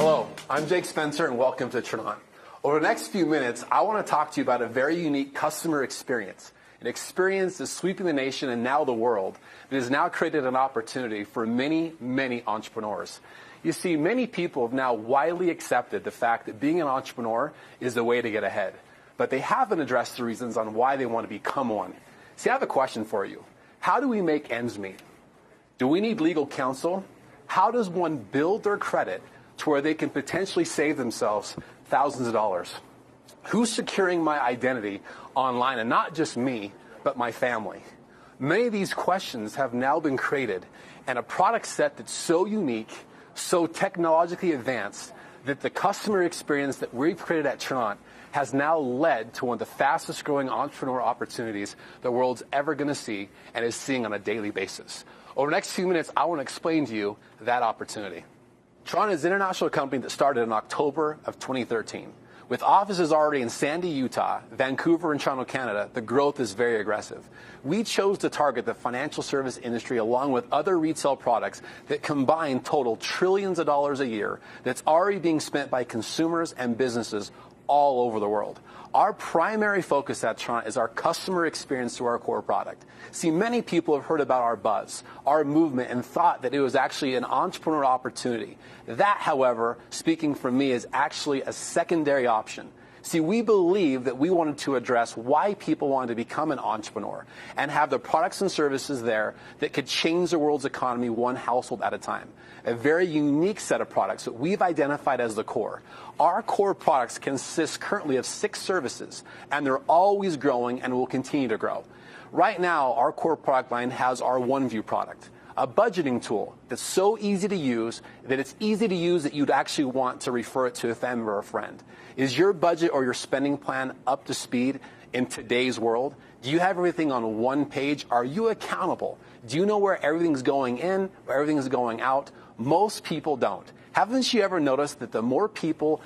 Hello, I'm Jake Spencer and welcome to Trinont. Over the next few minutes, I want to talk to you about a very unique customer experience, an experience that's sweeping the nation and now the world that has now created an opportunity for many, many entrepreneurs. You see, many people have now widely accepted the fact that being an entrepreneur is the way to get ahead, but they haven't addressed the reasons on why they want to become one. See, I have a question for you. How do we make ends meet? Do we need legal counsel? How does one build their credit to where they can potentially save themselves thousands of dollars? Who's securing my identity online, and not just me, but my family? Many of these questions have now been created, and a product set that's so unique, so technologically advanced, that the customer experience that we've created at Trinont has now led to one of the fastest growing entrepreneur opportunities the world's ever going to see and is seeing on a daily basis. Over the next few minutes, I want to explain to you that opportunity. Trinont is an international company that started in October of 2013. With offices already in Sandy, Utah, Vancouver, and Toronto, Canada, the growth is very aggressive. We chose to target the financial service industry along with other retail products that combine total trillions of dollars a year that's already being spent by consumers and businesses all over the world. Our primary focus at Trinont is our customer experience through our core product. See, many people have heard about our buzz, our movement, and thought that it was actually an entrepreneur opportunity. That, however, speaking for me, is actually a secondary option. See, we believe that we wanted to address why people wanted to become an entrepreneur and have the products and services there that could change the world's economy one household at a time. A very unique set of products that we've identified as the core. Our core products consist currently of 6 services, and they're always growing and will continue to grow. Right now, our core product line has our OneView product, a budgeting tool that's so easy to use that it's easy to use that you'd actually want to refer it to a family or a friend. Is your budget or your spending plan up to speed in today's world? Do you have everything on one page? Are you accountable? Do you know where everything's going in, where everything's going out? Most people don't. Haven't you ever noticed that the more people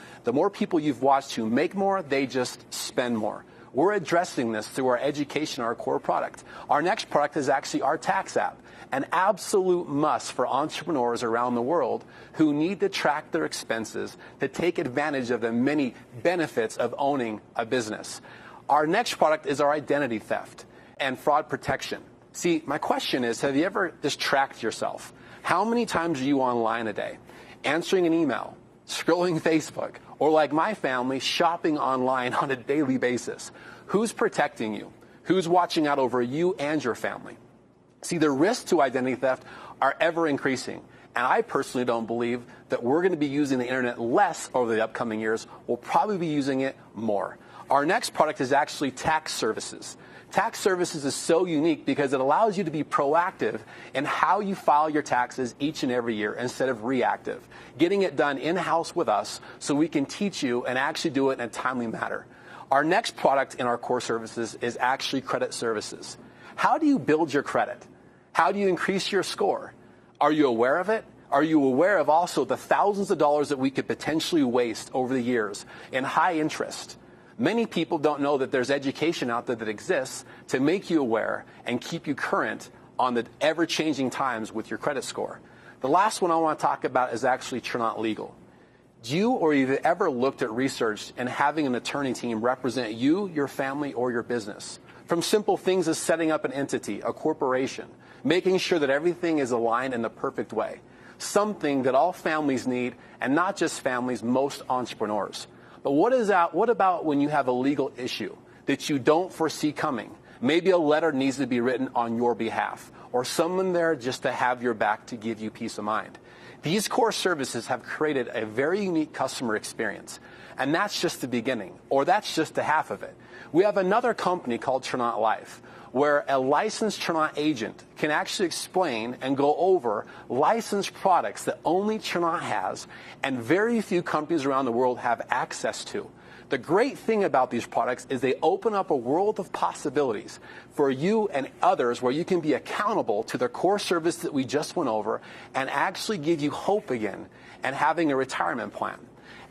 you've watched who make more, they just spend more? We're addressing this through our education, our core product. Our next product is actually our tax app, an absolute must for entrepreneurs around the world who need to track their expenses to take advantage of the many benefits of owning a business. Our next product is our identity theft and fraud protection. See, my question is, have you ever just tracked yourself? How many times are you online a day? Answering an email, scrolling Facebook, or like my family, shopping online on a daily basis? Who's protecting you? Who's watching out over you and your family? See, the risks to identity theft are ever increasing, and I personally don't believe that we're going to be using the internet less over the upcoming years. We'll probably be using it more. Our next product is actually tax services. Tax services is so unique because it allows you to be proactive in how you file your taxes each and every year instead of reactive, getting it done in-house with us so we can teach you and actually do it in a timely manner. Our next product in our core services is actually credit services. How do you build your credit? How do you increase your score? Are you aware of it? Are you aware of also the thousands of dollars that we could potentially waste over the years in high interest? Many people don't know that there's education out there that exists to make you aware and keep you current on the ever-changing times with your credit score. The last one I want to talk about is actually Trinont Legal. Do you or have you ever looked at research and having an attorney team represent you, your family, or your business? From simple things as setting up an entity, a corporation, making sure that everything is aligned in the perfect way. Something that all families need, and not just families, most entrepreneurs. But what about when you have a legal issue that you don't foresee coming? Maybe a letter needs to be written on your behalf, or someone there just to have your back to give you peace of mind. These core services have created a very unique customer experience, and that's just the beginning, or that's just the half of it. We have another company called Trinont Life, where a licensed Trinont agent can actually explain and go over licensed products that only Trinont has and very few companies around the world have access to. The great thing about these products is they open up a world of possibilities for you and others where you can be accountable to the core service that we just went over and actually give you hope again and having a retirement plan.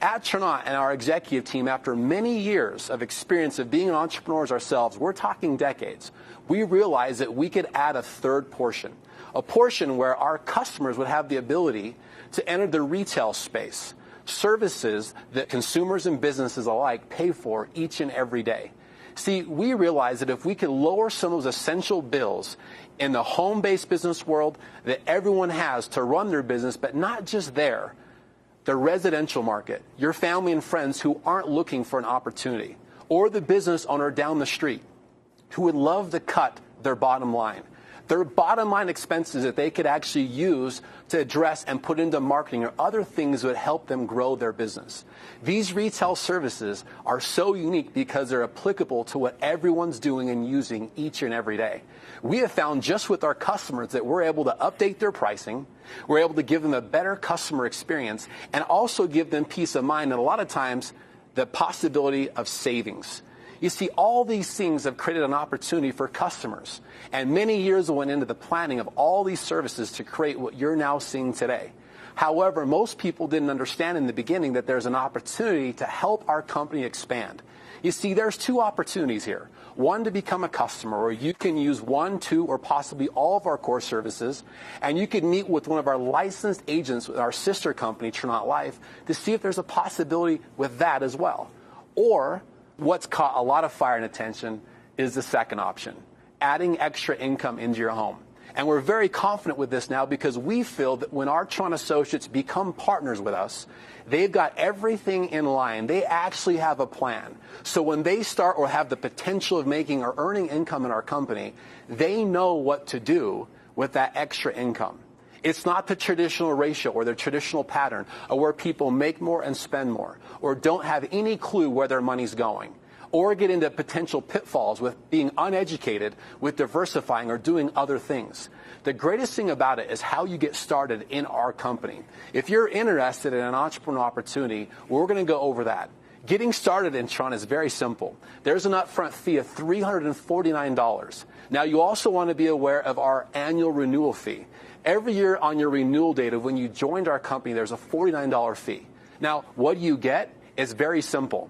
At Trinont and our executive team, after many years of experience of being entrepreneurs ourselves, we're talking decades, we realized that we could add a third portion, a portion where our customers would have the ability to enter the retail space. services that consumers and businesses alike pay for each and every day. See, we realize that if we can lower some of those essential bills in the home-based business world that everyone has to run their business, but not just there, the residential market, your family and friends who aren't looking for an opportunity, or the business owner down the street who would love to cut their bottom line. Their bottom line expenses that they could actually use to address and put into marketing or other things that would help them grow their business. These retail services are so unique because they're applicable to what everyone's doing and using each and every day. We have found just with our customers that we're able to update their pricing, we're able to give them a better customer experience, and also give them peace of mind, and a lot of times the possibility of savings. You see, all these things have created an opportunity for customers, and many years went into the planning of all these services to create what you're now seeing today. However, most people didn't understand in the beginning that there's an opportunity to help our company expand. You see, there's two opportunities here. One, to become a customer, where you can use one, two, or possibly all of our core services, and you can meet with one of our licensed agents with our sister company, Trinont Life, to see if there's a possibility with that as well. Or, what's caught a lot of fire and attention is the second option, adding extra income into your home. And we're very confident with this now because we feel that when our Trinont associates become partners with us, they've got everything in line. They actually have a plan. So when they start or have the potential of making or earning income in our company, they know what to do with that extra income. It's not the traditional ratio or the traditional pattern of where people make more and spend more, or don't have any clue where their money's going, or get into potential pitfalls with being uneducated, with diversifying or doing other things. The greatest thing about it is how you get started in our company. If you're interested in an entrepreneurial opportunity, we're going to go over that. Getting started in Trinont is very simple. There's an upfront fee of $349. Now, you also want to be aware of our annual renewal fee. Every year on your renewal date of when you joined our company, there's a $49 fee. Now, what you get is very simple.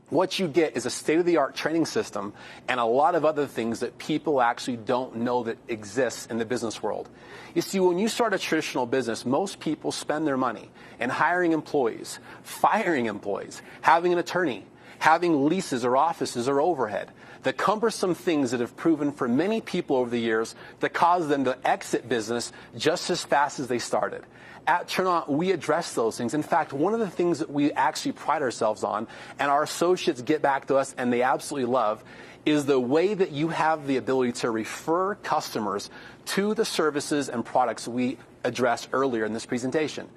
What you get is a state-of-the-art training system and a lot of other things that people actually don't know that exists in the business world. You see, when you start a traditional business, most people spend their money in hiring employees, firing employees, having an attorney, having leases or offices or overhead. The cumbersome things that have proven for many people over the years to cause them to exit business just as fast as they started. At Trinont, we address those things. In fact, one of the things that we actually pride ourselves on, and our associates get back to us and they absolutely love, is the way that you have the ability to refer customers to the services and products we addressed earlier in this presentation.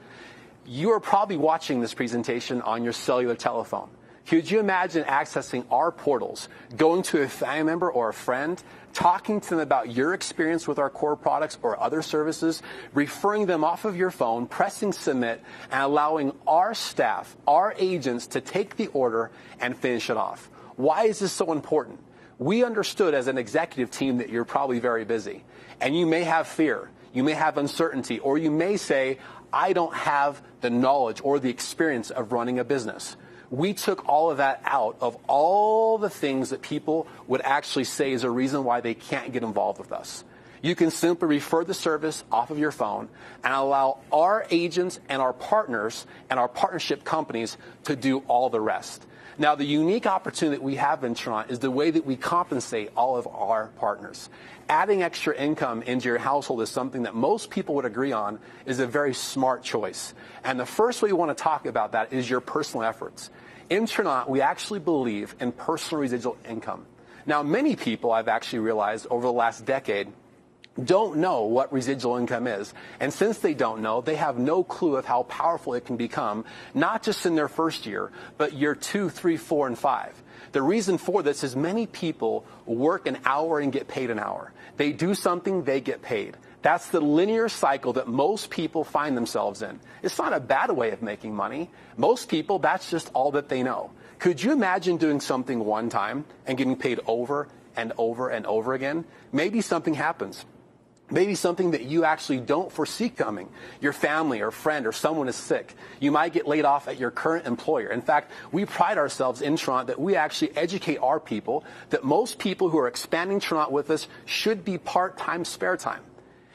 You are probably watching this presentation on your cellular telephone. Could you imagine accessing our portals, going to a family member or a friend, talking to them about your experience with our core products or other services, referring them off of your phone, pressing submit, and allowing our staff, our agents, to take the order and finish it off? Why is this so important? We understood as an executive team that you're probably very busy, and you may have fear, you may have uncertainty, or you may say, I don't have the knowledge or the experience of running a business. We took all of that out of all the things that people would actually say is a reason why they can't get involved with us. You can simply refer the service off of your phone and allow our agents and our partners and our partnership companies to do all the rest. Now, the unique opportunity that we have in Trinont is the way that we compensate all of our partners. Adding extra income into your household is something that most people would agree on is a very smart choice. And the first way we want to talk about that is your personal efforts. In Trinont, we actually believe in personal residual income. Now, many people, I've actually realized over the last decade, don't know what residual income is. And since they don't know, they have no clue of how powerful it can become, not just in their first year, but year 2, 3, 4, and 5. The reason for this is many people work an hour and get paid an hour. They do something, they get paid. That's the linear cycle that most people find themselves in. It's not a bad way of making money. Most people, that's just all that they know. Could you imagine doing something one time and getting paid over and over and over again? Maybe something happens. Maybe something that you actually don't foresee coming. Your family or friend or someone is sick. You might get laid off at your current employer. In fact, we pride ourselves in Trinont that we actually educate our people that most people who are expanding Trinont with us should be part-time spare time.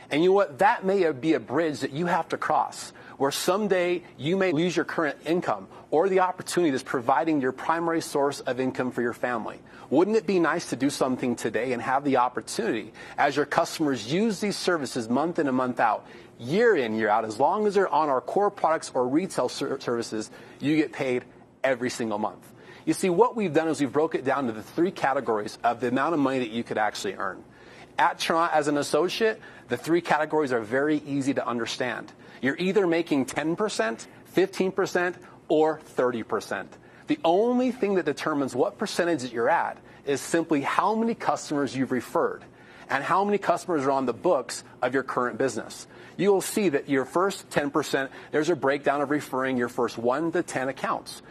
And you know what? That may be a bridge that you have to cross, where someday you may lose your current income or the opportunity that's providing your primary source of income for your family. Wouldn't it be nice to do something today and have the opportunity, as your customers use these services month in and month out, year in, year out, as long as they're on our core products or retail services, you get paid every single month. You see, what we've done is we've broke it down to the 3 categories of the amount of money that you could actually earn. At Tronant, as an associate, the 3 categories are very easy to understand. You're either making 10%, 15%, or 30%. The only thing that determines what percentage that you're at is simply how many customers you've referred and how many customers are on the books of your current business. You will see that your first 10%, there's a breakdown of referring your first 1 to 10 accounts.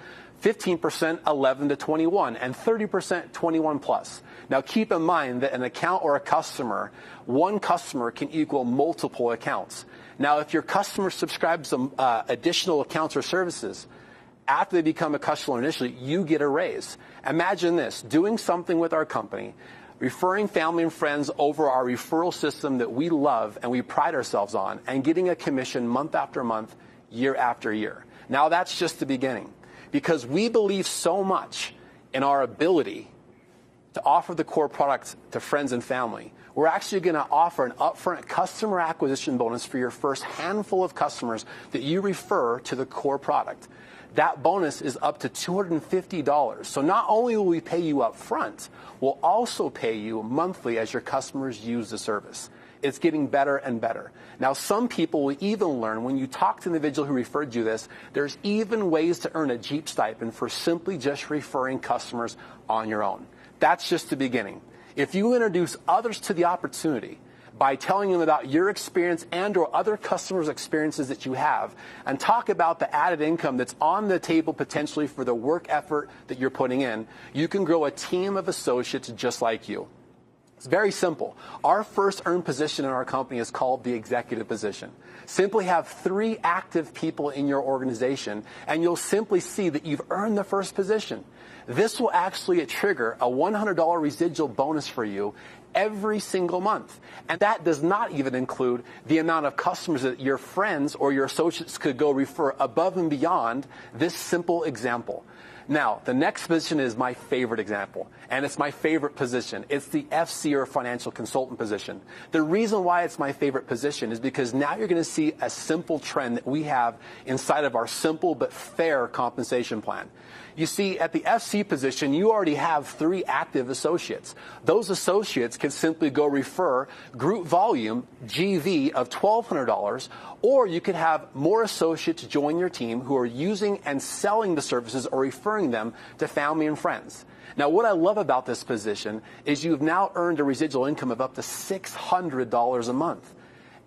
15%, 11 to 21, and 30%, 21 plus. Now keep in mind that an account or a customer, one customer can equal multiple accounts. Now if your customer subscribes some additional accounts or services, after they become a customer initially, you get a raise. Imagine this, doing something with our company, referring family and friends over our referral system that we love and we pride ourselves on, and getting a commission month after month, year after year. Now that's just the beginning, because we believe so much in our ability to offer the core products to friends and family. We're actually going to offer an upfront customer acquisition bonus for your first handful of customers that you refer to the core product. That bonus is up to $250. So not only will we pay you up front, we'll also pay you monthly as your customers use the service. It's getting better and better. Now, some people will even learn, when you talk to the individual who referred you this, there's even ways to earn a Jeep stipend for simply just referring customers on your own. That's just the beginning. If you introduce others to the opportunity by telling them about your experience and or other customers' experiences that you have, and talk about the added income that's on the table potentially for the work effort that you're putting in, you can grow a team of associates just like you. It's very simple. Our first earned position in our company is called the executive position. Simply have 3 active people in your organization, and you'll simply see that you've earned the first position. This will actually trigger a $100 residual bonus for you every single month. And that does not even include the amount of customers that your friends or your associates could go refer above and beyond this simple example. Now, the next position is my favorite example, and it's my favorite position. It's the FC, or financial consultant position. The reason why it's my favorite position is because now you're going to see a simple trend that we have inside of our simple but fair compensation plan. You see, at the FC position, you already have 3 active associates. Those associates can simply go refer group volume, GV, of $1,200, or you could have more associates join your team who are using and selling the services or referring them to family and friends. Now, what I love about this position is you've now earned a residual income of up to $600 a month.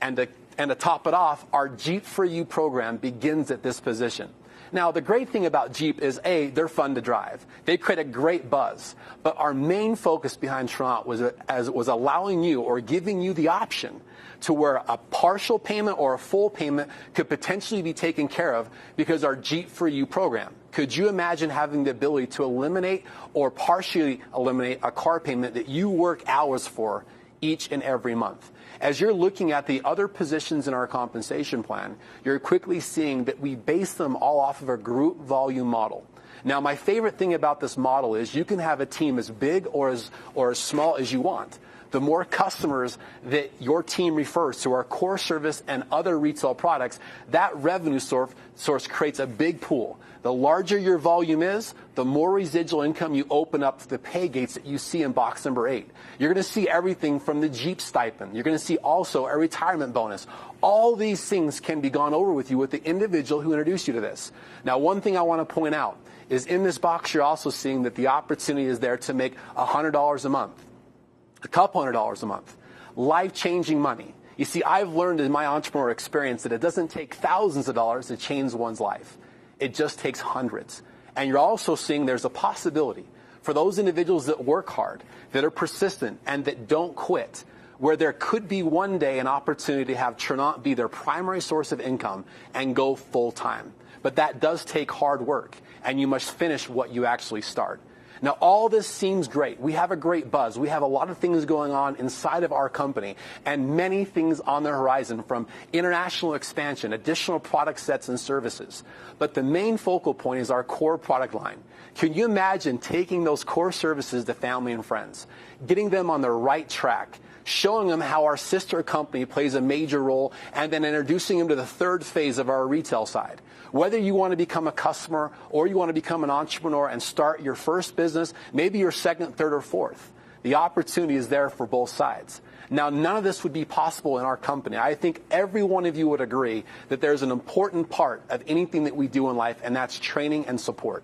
And to top it off, our Jeep for You program begins at this position. Now, the great thing about Jeep is, A, they're fun to drive. They create a great buzz. But our main focus behind Tronant was allowing you, or giving you the option to where a partial payment or a full payment could potentially be taken care of because our Jeep for You program. Could you imagine having the ability to eliminate or partially eliminate a car payment that you work hours for each and every month? As you're looking at the other positions in our compensation plan, you're quickly seeing that we base them all off of a group volume model. Now, my favorite thing about this model is you can have a team as big or as small as you want. The more customers that your team refers to our core service and other retail products, that revenue source creates a big pool. The larger your volume is, the more residual income you open up to the pay gates that you see in box number 8. You're going to see everything from the Jeep stipend. You're going to see also a retirement bonus. All these things can be gone over with you with the individual who introduced you to this. Now, one thing I want to point out is in this box, you're also seeing that the opportunity is there to make $100 a month, a couple $100 a month, life-changing money. You see, I've learned in my entrepreneur experience that it doesn't take thousands of dollars to change one's life. It just takes hundreds. And you're also seeing there's a possibility for those individuals that work hard, that are persistent, and that don't quit, where there could be one day an opportunity to have Tronant be their primary source of income and go full-time. But that does take hard work, and you must finish what you actually start. Now, all this seems great. We have a great buzz. We have a lot of things going on inside of our company and many things on the horizon, from international expansion, additional product sets and services. But the main focal point is our core product line. Can you imagine taking those core services to family and friends, getting them on the right track, showing them how our sister company plays a major role, and then introducing them to the third phase of our retail side? Whether you want to become a customer or you want to become an entrepreneur and start your first business, maybe your second, third, or fourth, the opportunity is there for both sides. Now, none of this would be possible in our company. I think every one of you would agree that there's an important part of anything that we do in life, and that's training and support.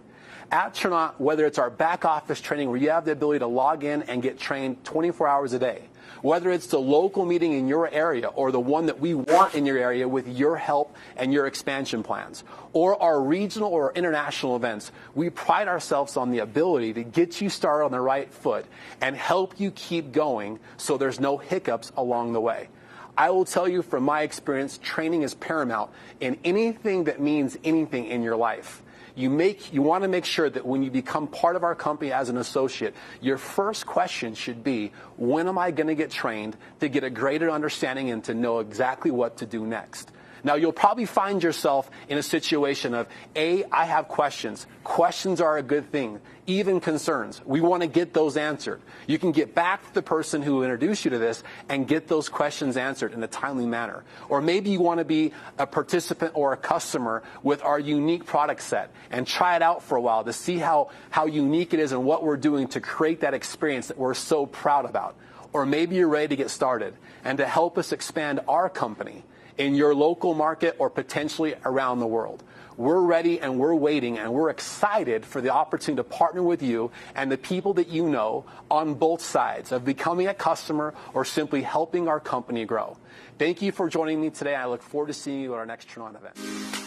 At Trinont, whether it's our back office training where you have the ability to log in and get trained 24 hours a day, whether it's the local meeting in your area or the one that we want in your area with your help and your expansion plans, or our regional or international events, we pride ourselves on the ability to get you started on the right foot and help you keep going so there's no hiccups along the way. I will tell you from my experience, training is paramount in anything that means anything in your life. You want to make sure that when you become part of our company as an associate, your first question should be, when am I going to get trained to get a greater understanding and to know exactly what to do next? Now, you'll probably find yourself in a situation of, I have questions. Questions are a good thing. Even concerns. We want to get those answered. You can get back to the person who introduced you to this and get those questions answered in a timely manner. Or maybe you want to be a participant or a customer with our unique product set and try it out for a while to see how unique it is and what we're doing to create that experience that we're so proud about. Or maybe you're ready to get started and to help us expand our company in your local market or potentially around the world. We're ready and we're waiting and we're excited for the opportunity to partner with you and the people that you know on both sides of becoming a customer or simply helping our company grow. Thank you for joining me today. I look forward to seeing you at our next Trinont event.